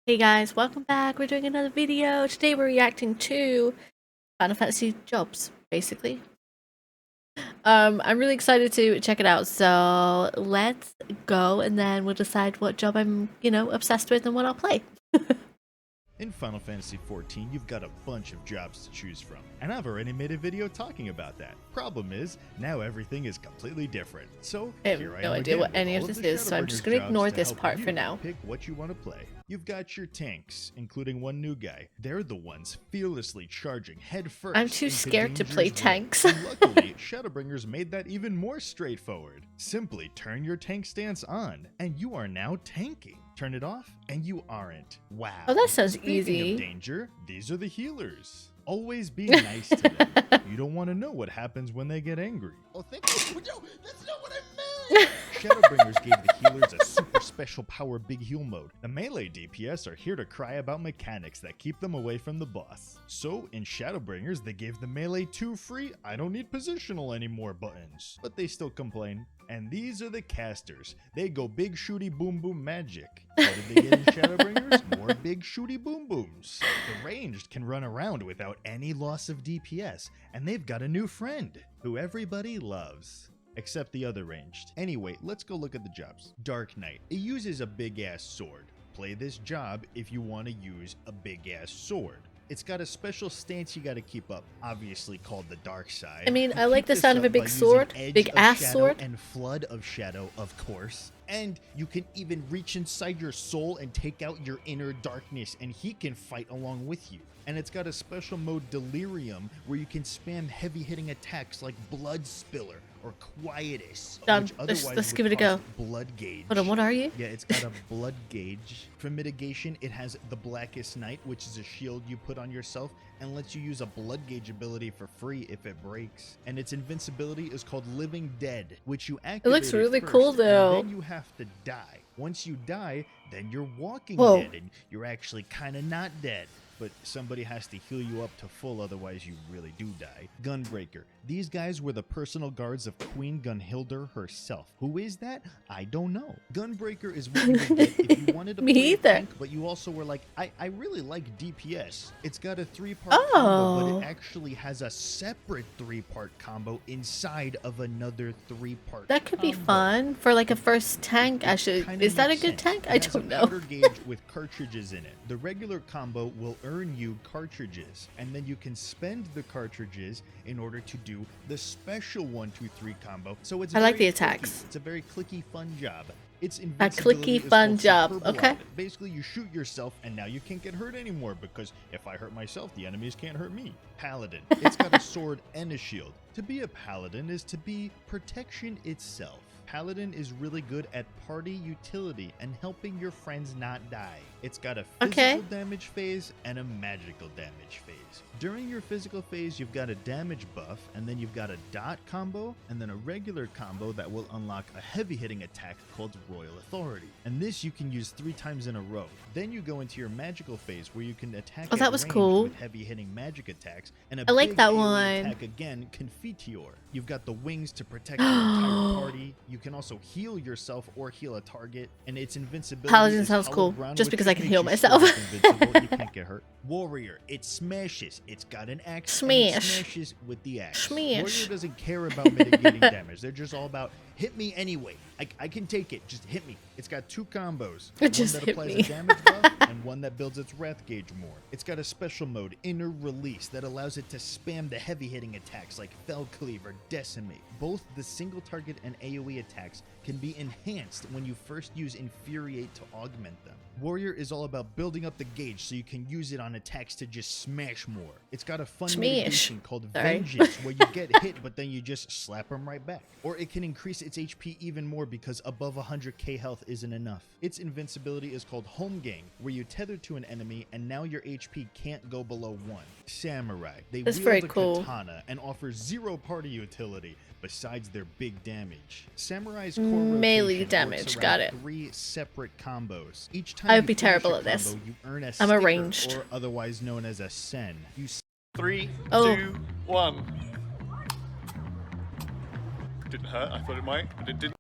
Hey guys, welcome back. We're doing another video. Today we're reacting to Final Fantasy jobs, basically. I'm really excited to check it out, so let's go and then we'll decide what job I'm, obsessed with and what I'll play. In Final Fantasy XIV, you've got a bunch of jobs to choose from, and I've already made a video talking about that. Problem is, now everything is completely different. So I have here I no am idea again what with any all of this the is, so I'm Shadowbringers just gonna jobs ignore to this help part you for now. Pick what you want to play. You've got your tanks, including one new guy. They're the ones fearlessly charging headfirst. I'm too into scared to play danger's way. tanks. And luckily, Shadowbringers made that even more straightforward. Simply turn your tank stance on, and you are now tanking. Turn it off, and you aren't. Wow. Oh, that sounds Speaking easy. of danger, these are the healers. Always be nice to them. You don't want to know what happens when they get angry. Oh, thank you. No, that's not what I meant. Shadowbringers gave the healers a super special power big heal mode. The melee DPS are here to cry about mechanics that keep them away from the boss. So in Shadowbringers, they gave the melee 2 free I don't need positional anymore buttons. But they still complain. And these are the casters. They go big shooty boom boom magic. What did they get in Shadowbringers? More big shooty boom booms. The ranged can run around without any loss of DPS, and they've got a new friend who everybody loves. Except the other ranged. Anyway, let's go look at the jobs. Dark Knight. It uses a big ass sword. Play this job if you want to use a big ass sword. It's got a special stance you gotta keep up, obviously called the dark side. I mean, You I like keep the this sound of a up by big using sword, Edge big of ass Shadow sword. and Flood of Shadow, of course. And you can even reach inside your soul and take out your inner darkness, and he can fight along with you. And it's got a special mode Delirium where you can spam heavy hitting attacks like Blood Spiller or Quietus, Done. which Let's otherwise give would it a go. cost Blood Gauge. Hold on, what are you? Yeah, it's got a blood gauge. For mitigation, it has the Blackest Night, which is a shield you put on yourself and lets you use a blood gauge ability for free if it breaks. And its invincibility is called Living Dead, which you activate. It looks really first, cool though. And then you have to die. Once you die, then you're walking Whoa. dead, and you're actually kind of not dead. But somebody has to heal you up to full, otherwise you really do die. Gunbreaker. These guys were the personal guards of Queen Gunhildr herself. Who is that? I don't know. Gunbreaker is what you would get if you wanted to Me play a either. tank, but you also were like, I really like DPS. It's got a 3-part combo, but it actually has a separate 3-part combo inside of another 3-part That could be combo. fun for like a first tank. It Actually, kinda is that a makes good sense. tank? It I has don't a know. powder gauge with cartridges in it. The regular combo will earn you cartridges, and then you can spend the cartridges in order to do the special 1-2-3 combo. So it's I like very the attacks. clicky. It's a very clicky, fun job. It's A invincibility clicky, is fun called job. Superballade. Okay. Basically, you shoot yourself, and now you can't get hurt anymore because if I hurt myself, the enemies can't hurt me. Paladin. It's got a sword and a shield. To be a paladin is to be protection itself. Paladin is really good at party utility and helping your friends not die. It's got a physical damage phase and a magical damage phase. During your physical phase, you've got a damage buff, and then you've got a dot combo, and then a regular combo that will unlock a heavy hitting attack called Royal Authority. And this you can use 3 times in a row. Then you go into your magical phase where you can attack Oh, that at was range cool. with heavy hitting magic attacks, and a I like big that AoE one. attack again, Confiteor. You've got the wings to protect your entire party. You can also heal yourself or heal a target, and its invincibility Paladin is sounds Hallowed cool, Ground, just which because I can makes heal you myself. sort of invincible. You can't get hurt. Warrior, it smashes. It's got an axe. And it Smash. smashes with the axe. Smash. Warrior doesn't care about mitigating damage. They're just all about hit me anyway. I can take it. Just hit me. It's got 2 combos. Just one that hit applies me. a damage buff and one that builds its wrath gauge more. It's got a special mode, Inner Release, that allows it to spam the heavy hitting attacks like Fell Cleave or Decimate. Both the single target and AoE attacks can be enhanced when you first use Infuriate to augment them. Warrior is all about building up the gauge so you can use it on attacks to just smash more. It's got a fun mitigation called Vengeance where you get hit but then you just slap them right back. Or it can increase its HP even more because above 100k health isn't enough. Its invincibility is called Holmgang, where you tether to an enemy and now your HP can't go below 1. Samurai. They That's wield very a cool. katana and offer 0 party utility besides their big damage. Samurai's core Melee rotation damage, works got around it. 3 separate combos. Each time I would you be finish terrible a at this. combo, you earn a I'm sticker, arranged. or otherwise known as a sen. You 3, Oh. 2, 1. Didn't hurt. I thought it might, but it didn't.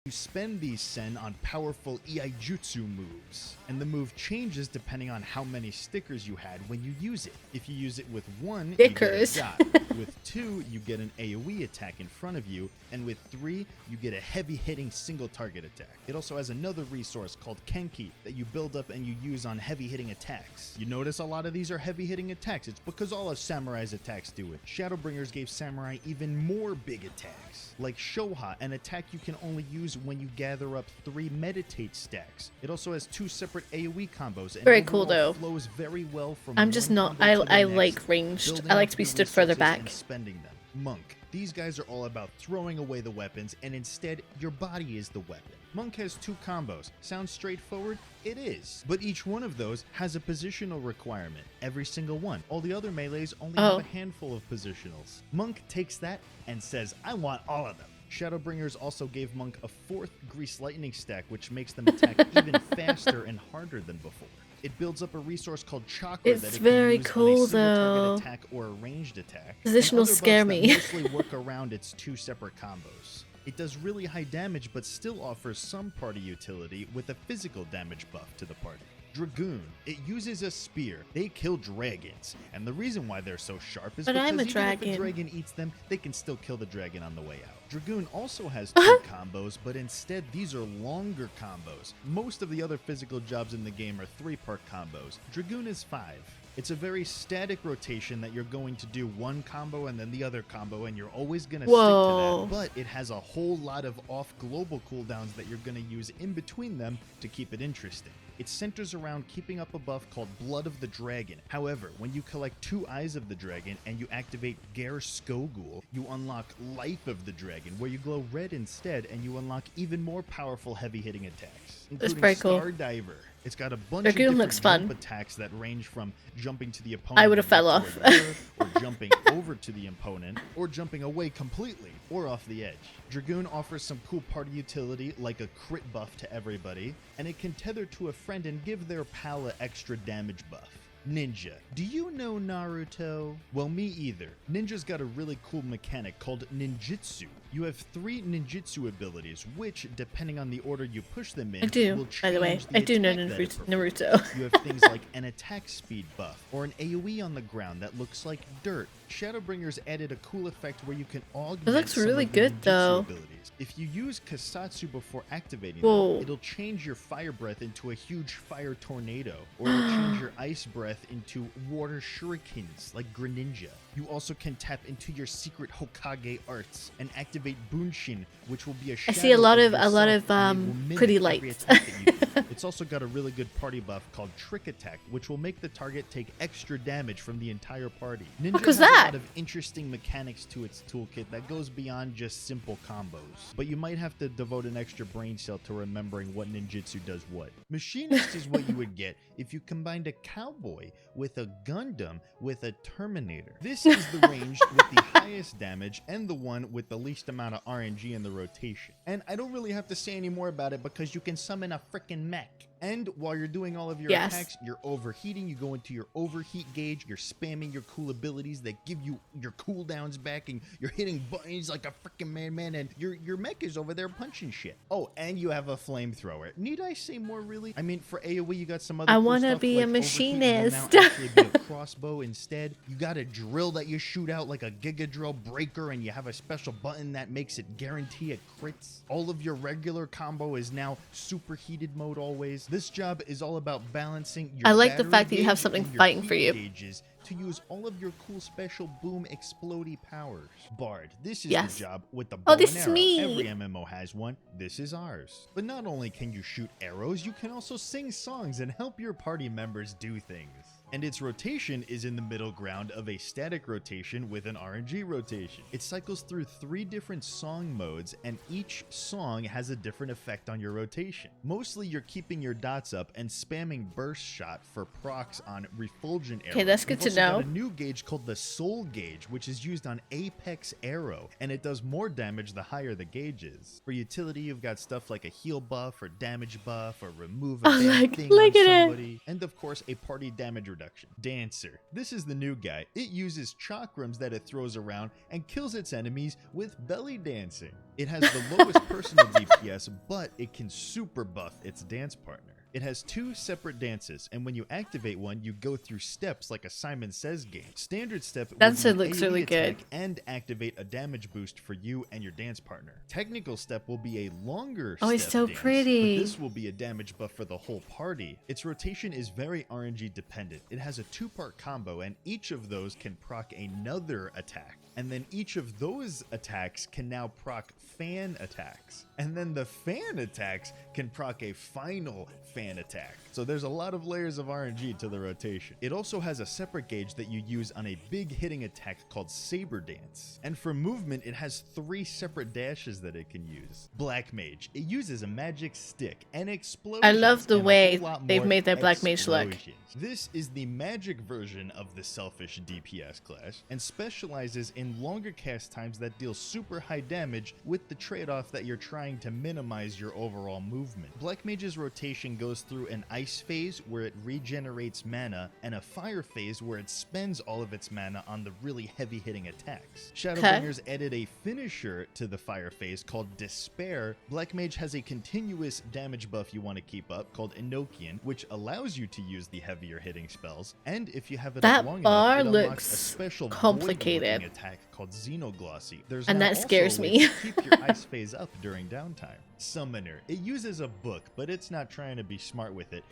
You spend these sen on powerful iaijutsu moves, and the move changes depending on how many stickers you had when you use it. If you use it with 1, Stickers. you get a dot. With 2, you get an AoE attack in front of you, and with 3, you get a heavy-hitting single target attack. It also has another resource called Kenki that you build up and you use on heavy-hitting attacks. You notice a lot of these are heavy-hitting attacks. It's because all of Samurai's attacks do it. Shadowbringers gave Samurai even more big attacks, like Shoha, an attack you can only use when you gather up 3 meditate stacks. It also has 2 separate AoE combos, and Very cool though. flows very well from I'm just one not. combo to the I next, like ranged. building I like up to be your stood further resources back. and spending them. Monk. These guys are all about throwing away the weapons, and instead, your body is the weapon. Monk has 2 combos. Sounds straightforward? It is. But each one of those has a positional requirement. Every single one. All the other melees only have a handful of positionals. Monk takes that and says, I want all of them. Shadowbringers also gave Monk a 4th Grease Lightning stack, which makes them attack even faster and harder than before. It builds up a resource called Chakra It's that it very can use cool, on a single though. target attack or a ranged attack. Positional and other scare buffs me. that mostly work around its 2 separate combos. It does really high damage, but still offers some party utility with a physical damage buff to the party. Dragoon. It uses a spear. They kill dragons, and the reason why they're so sharp is But because I'm a even dragon. if a dragon eats them, they can still kill the dragon on the way out. Dragoon also has 2 combos, but instead these are longer combos. Most of the other physical jobs in the game are 3-part combos. Dragoon is 5. It's a very static rotation that you're going to do one combo and then the other combo, and you're always going to stick to that. But it has a whole lot of off-global cooldowns that you're going to use in between them to keep it interesting. It centers around keeping up a buff called Blood of the Dragon. However, when you collect 2 Eyes of the Dragon and you activate Ger Skogul, you unlock Life of the Dragon, where you glow red instead, and you unlock even more powerful heavy-hitting attacks, That's including very cool. Stardiver. It's got a bunch Dragoon of different looks fun. jump attacks that range from jumping to the opponent, I would have and fell up to off. where you were, or jumping over to the opponent, or jumping away completely, or off the edge. Dragoon offers some cool party utility, like a crit buff to everybody, and it can tether to a friend and give their pal a extra damage buff. Ninja. Do you know Naruto? Well, me either. Ninja's got a really cool mechanic called ninjutsu. You have 3 ninjutsu abilities, which, depending on the order you push them in, I do, will by the way. change I do know attack that it performs. Naruto. You have things like an attack speed buff, or an AoE on the ground that looks like dirt. Shadowbringers added a cool effect where you can augment looks some really of the good, ninjutsu though. abilities. If you use Kasatsu before activating Whoa. them, it'll change your fire breath into a huge fire tornado, or it'll change your ice breath into water shurikens like Greninja. You also can tap into your secret Hokage arts and activate Bunshin, which will be a I shadow see a lot of yourself, and it will mimic pretty every lights. attack that you do. It's also got a really good party buff called Trick Attack, which will make the target take extra damage from the entire party. Ninja Fuck was has that? a lot of interesting mechanics to its toolkit that goes beyond just simple combos, but you might have to devote an extra brain cell to remembering what ninjutsu does what. Machinist is what you would get if you combined a cowboy with a Gundam with a Terminator. This is the range with the highest damage and the one with the least amount of RNG in the rotation. And I don't really have to say any more about it because you can summon a frickin' mech. And while you're doing all of your attacks, you're overheating, you go into your overheat gauge, you're spamming your cool abilities that give you your cooldowns back, and you're hitting buttons like a freaking madman, and your mech is over there punching shit. Oh, and you have a flamethrower. Need I say more, really? I mean, for AoE, you got some other cool wanna stuff, be like a overheat will machinist. now actually be a crossbow instead. You got a drill that you shoot out like a Giga Drill Breaker, and you have a special button that makes it guarantee it crits. All of your regular combo is now superheated mode always. This job is all about balancing your I like the battery fact that you have gauge something and your fighting for heat you. gauges to use all of your cool special boom explodey powers. Bard. This is Yes. the job with the Oh, bow this and is arrow. me. Every MMO has one. This is ours. But not only can you shoot arrows, you can also sing songs and help your party members do things. And its rotation is in the middle ground of a static rotation with an RNG rotation. It cycles through 3 different song modes, and each song has a different effect on your rotation. Mostly you're keeping your dots up and spamming burst shot for procs on refulgent arrows. Okay, that's good We've to also know. got a new gauge called the soul gauge, which is used on Apex Arrow, and it does more damage the higher the gauge is. For utility, you've got stuff like a heal buff or damage buff or remove a bad thing on look at it. somebody, and of course a party damage reduction reduction. Dancer. This is the new guy. It uses chakrams that it throws around and kills its enemies with belly dancing. It has the lowest personal DPS, but it can super buff its dance partner. It has 2 separate dances, and when you activate one, you go through steps like a Simon Says game. Standard step will Dancer be an looks AoE really attack good. and activate a damage boost for you and your dance partner. Technical step will be a longer Oh, step it's so dance, pretty. but this will be a damage buff for the whole party. Its rotation is very RNG dependent. It has a 2-part combo, and each of those can proc another attack. And then each of those attacks can now proc fan attacks. And then the fan attacks can proc a final fan attack. So there's a lot of layers of RNG to the rotation. It also has a separate gauge that you use on a big hitting attack called Saber Dance. And for movement, it has 3 separate dashes that it can use. Black Mage. It uses a magic stick and explosions. I love the and a way whole lot they've more made their Black Mage look. explosions. This is the magic version of the selfish DPS class and specializes in longer cast times that deal super high damage with the trade-off that you're trying to minimize your overall movement. Black Mage's rotation goes through an ice phase where it regenerates mana and a fire phase where it spends all of its mana on the really heavy hitting attacks. Shadowbringers added a finisher to the fire phase called Despair. Black Mage has a continuous damage buff you want to keep up called Enochian, which allows you to use the heavier hitting spells, and if you have it That up long bar enough, it unlocks looks a special complicated. void-looking attack called Xenoglossy. There's And now that also scares a way me. to keep your ice phase up during downtime. Summoner. It uses a book, but it's not trying to be smart with it.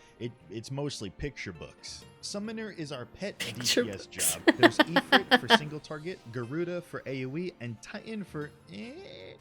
It's mostly picture books. Summoner is our pet Picture DPS books. job. There's Ifrit for single target, Garuda for AoE, and Titan for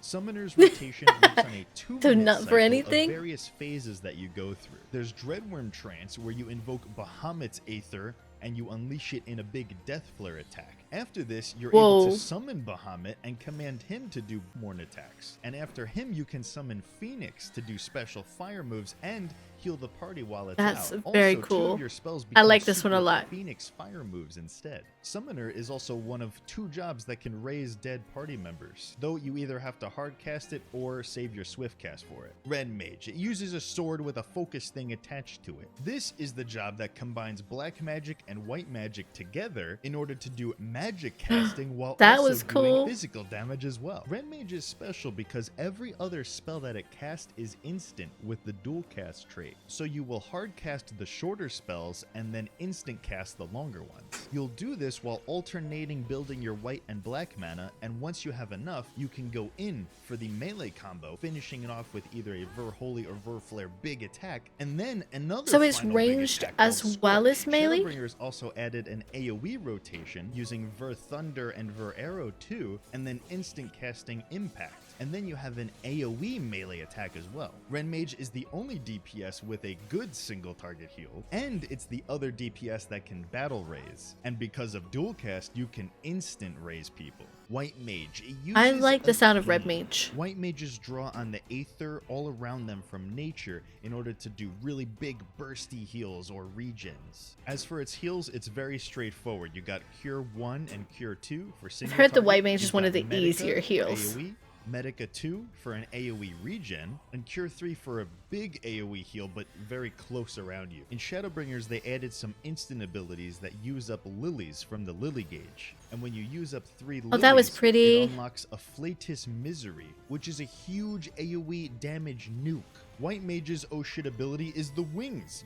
Summoner's rotation works on a 2-minute So not for cycle anything? of various phases that you go through. There's Dreadworm Trance, where you invoke Bahamut's Aether and you unleash it in a big Death Flare attack. After this, you're able Whoa. to summon Bahamut and command him to do more attacks. And after him, you can summon Phoenix to do special fire moves and heal the party while it's That's out. very Also, 2 cool. of your spells I become like this one a super lot. Phoenix fire moves instead. Summoner is also one of 2 jobs that can raise dead party members, though you either have to hard cast it or save your swift cast for it. Red Mage. It uses a sword with a focus thing attached to it. This is the job that combines black magic and white magic together in order to do magic casting while That also was doing cool. physical damage as well. Red Mage is special because every other spell that it casts is instant with the dual cast trait. So you will hard cast the shorter spells and then instant cast the longer ones. You'll do this while alternating building your white and black mana, and once you have enough, you can go in for the melee combo, finishing it off with either a Ver Holy or Ver Flare big attack, and then another So it's final big ranged attack as called well Spark. as melee? Shadowbringers also added an AoE rotation using Ver Thunder and Ver Arrow 2, and then instant casting Impact. And then you have an AoE melee attack as well. Ren Mage is the only DPS with a good single target heal, and it's the other DPS that can battle raise. And because of dual cast, you can instant raise people. White Mage. It I uses like the a sound of Red theme. Mage. White Mages draw on the Aether all around them from nature in order to do really big bursty heals or regens. As for its heals, it's very straightforward. You got Cure 1 and Cure 2 for single heard the target. White Mage You've is one of got the Medica easier for heals. AoE, Medica 2 for an AoE regen, and Cure 3 for a big AoE heal but very close around you. In Shadowbringers, they added some instant abilities that use up lilies from the Lily Gauge. And when you use up 3 lilies, Oh, that was pretty. it unlocks Afflatus Misery, which is a huge AoE damage nuke. White Mage's oh shit ability is the wings.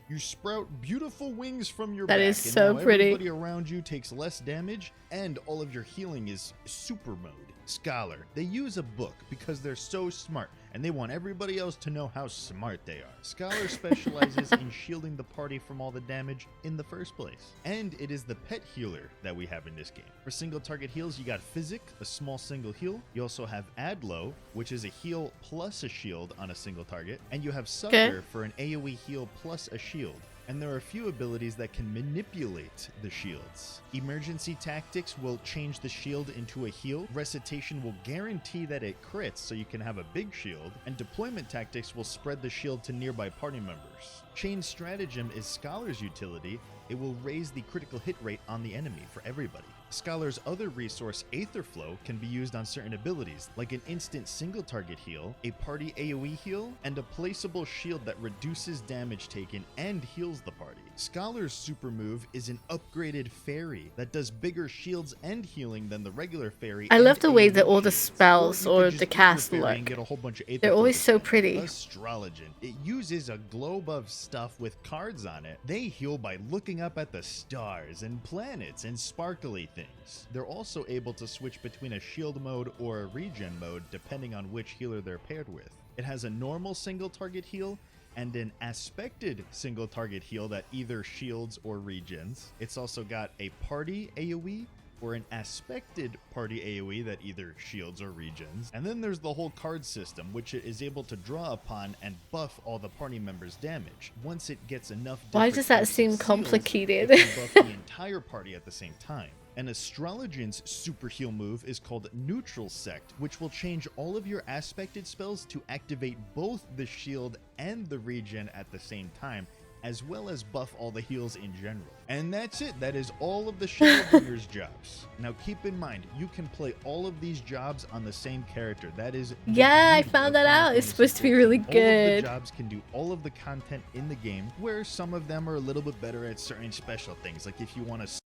You sprout beautiful wings from your That back, is and so now pretty. everybody around you takes less damage, and all of your healing is super mode. Scholar. They use a book because they're so smart, and they want everybody else to know how smart they are. Scholar specializes in shielding the party from all the damage in the first place. And it is the pet healer that we have in this game. For single target heals, you got Physic, a small single heal. You also have Adlo, which is a heal plus a shield on a single target. And you have Sucker for an AoE heal plus a shield. And there are a few abilities that can manipulate the shields. Emergency Tactics will change the shield into a heal. Recitation will guarantee that it crits so you can have a big shield. And Deployment Tactics will spread the shield to nearby party members. Chain Stratagem is Scholar's utility. It will raise the critical hit rate on the enemy for everybody. Scholar's other resource, Aetherflow, can be used on certain abilities, like an instant single target heal, a party AoE heal, and a placeable shield that reduces damage taken and heals the party. Scholar's super move is an upgraded fairy that does bigger shields and healing than the regular fairy. I love the way AoE that all the shields. spells Or you or could the just use cast your fairy look. and get a whole bunch of They're Aetherflow always to so spend. pretty. Astrologer. It uses a globe of stuff with cards on it. They heal by looking up at the stars and planets and sparkly things. They're also able to switch between a shield mode or a regen mode depending on which healer they're paired with. It has a normal single target heal and an aspected single target heal that either shields or regens. It's also got a party AoE or an aspected party AoE that either shields or regens. And then there's the whole card system, which it is able to draw upon and buff all the party members' damage. Once it gets enough Why different does that types of seem seals, complicated? it can buff the entire party at the same time. An Astrologer's super heal move is called Neutral Sect, which will change all of your aspected spells to activate both the shield and the regen at the same time, as well as buff all the heals in general. And that's it. That is all of the Shadowbringers jobs. Now keep in mind, you can play all of these jobs on the same character. That is the Yeah, I beauty found of that Final out. It's Fantasy supposed to be 14. really All of good. the jobs can do all of the content in the game, where some of them are a little bit better at certain special things. Like if you want to...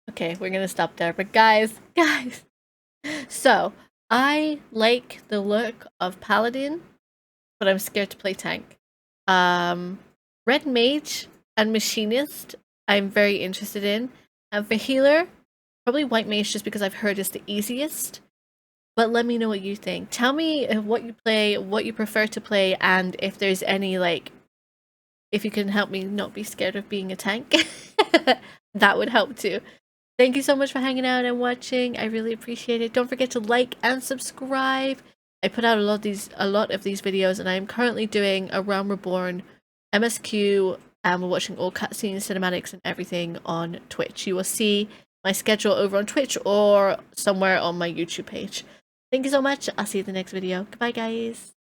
Okay, we're gonna stop there. But guys, so I like the look of Paladin, but I'm scared to play tank. Red Mage and Machinist, I'm very interested in. And for healer, probably White Mage just because I've heard is the easiest. But let me know what you think. Tell me what you play, what you prefer to play, and if there's any, like, if you can help me not be scared of being a tank, that would help too. Thank you so much for hanging out and watching. I really appreciate it. Don't forget to like and subscribe. I put out a lot of these videos, and I am currently doing a Realm Reborn MSQ, and we're watching all cutscenes, cinematics, and everything on Twitch. You will see my schedule over on Twitch or somewhere on my YouTube page. Thank you so much. I'll see you in the next video. Goodbye, guys.